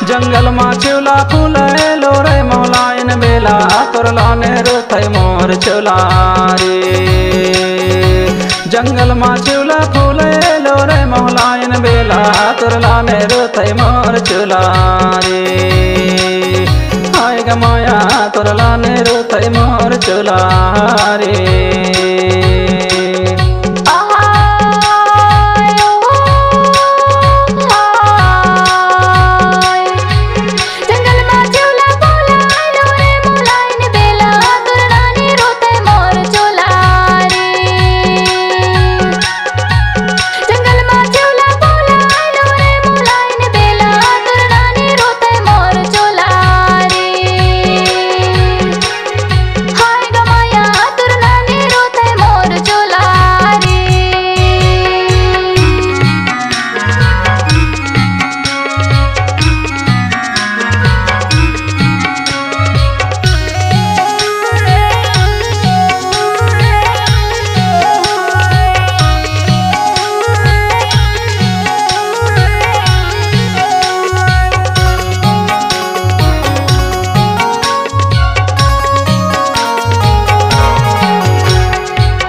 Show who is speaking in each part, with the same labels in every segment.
Speaker 1: जंगल मा चूला फूलेलो रे मौलाइन बेला तोरला ने रुथै मोर चूला रे। जंगल मा चूला फूलेलो रे मौलाइन बेला तोरला ने रुथै मोर चूला रे। हाय ग माया तोरला ने रुथै मोर चूला रे।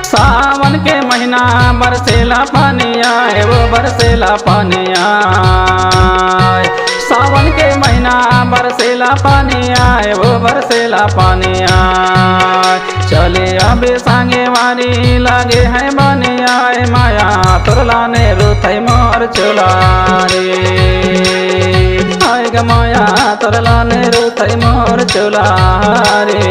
Speaker 1: सावन के महीना बरसेला पानी आए वो बरसेला पानी आए। सावन के महीना बरसेला पानी आए वो बरसेला पानी आए। चले अबे सांगे वारी लागे है बनी आए माया तोरला ने रुथै मोर चूला रे। हाय ग माया तोरला ने रुथै मोर चूला रे।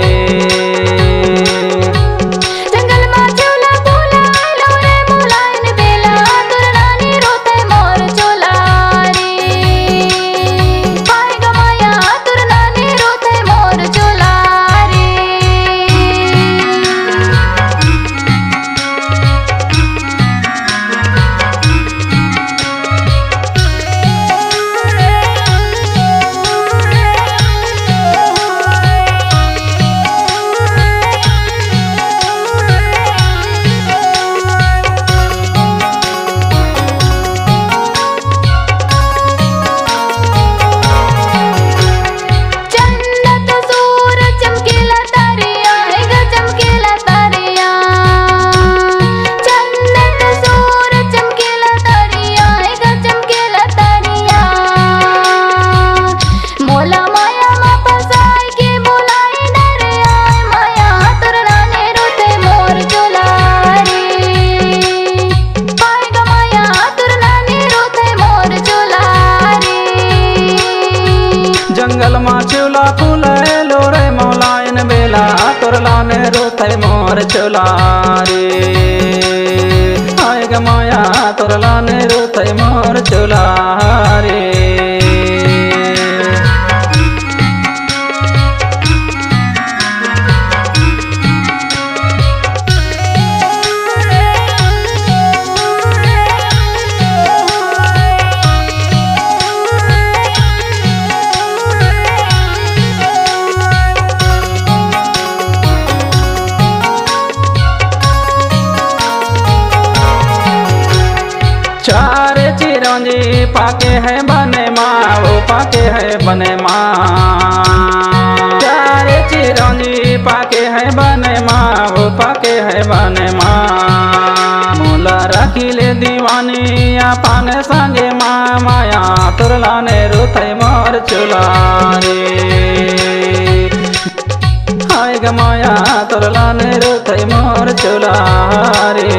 Speaker 1: जंगल मा चूला फूलेलो रे मौलाइन बेला तोरला ने रुथै मोर चूला रे। हाय ग माया तोरला ने रुथै मोर चूला रे। चारे चिरौंजी पाके है बने माँ वो पाके है बने माँ। चारे चिरौंजी पाके है बने माँ वो पाके है बने माँ। मोला रखी ले दीवानी पाने संगे माँ माया तोरला ने रुथै मोर चूला रे। हाय ग माया तोरला ने रुथै मोर चूला रे।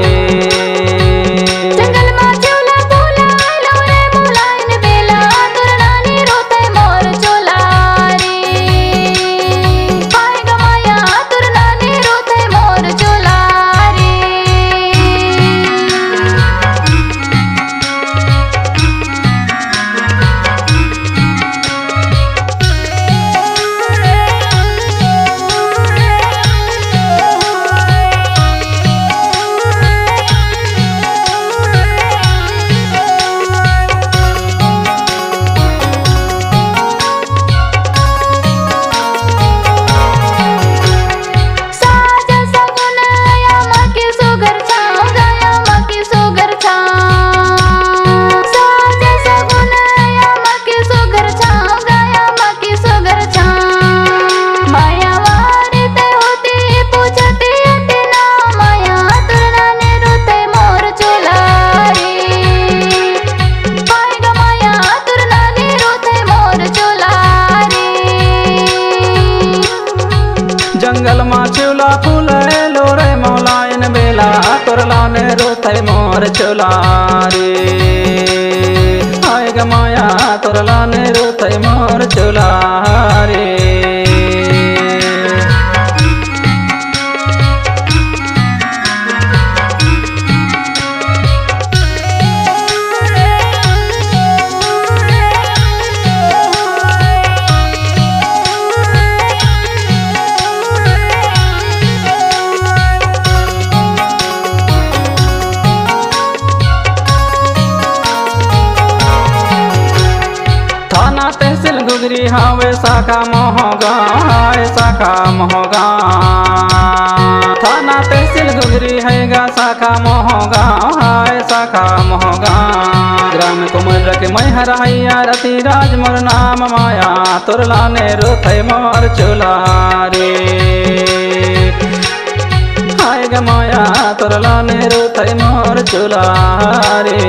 Speaker 1: थै मोर चुलारी हाय ग माया तोरला नेरु थै मोर चुलारी तहसील गुजरी हावे शाखा मोहगा शाखा मोहगा थाना तहसील गुजरी हैगा शाखा मोहगा शाखा मोहगा ग्राम कुमर रख मैहर हैया रति राज मोर नाम माया तोरला नेरु थै मोर चुलारी हाय ग माया तोरला नेरु थै मोर चुलारी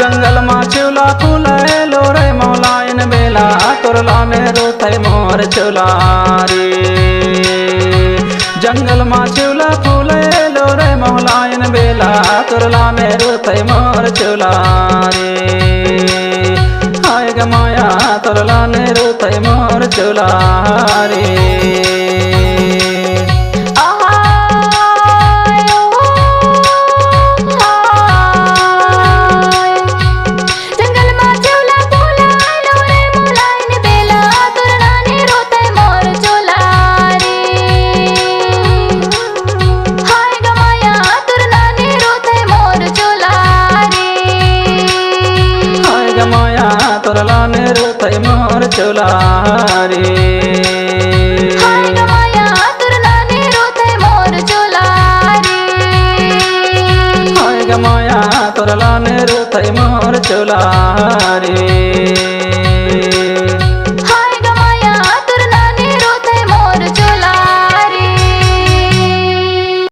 Speaker 1: जंगल मा चूला फूले लोरे मौलायन बेला तोरला नेरु थै मोर चुलारी जंगल मा चूला फूले लोरे मौलायन बेला तोरला नेरु थै मोर चुलारी हाय ग माया तोरला नेरु थै मोर चुलारी तोरला नेरु थै मोर चुलारी
Speaker 2: हाय ग माया तोरला नेरु थै मोर चुलारी
Speaker 1: हाय ग माया तोरला नेरु थै मोर चुलारी।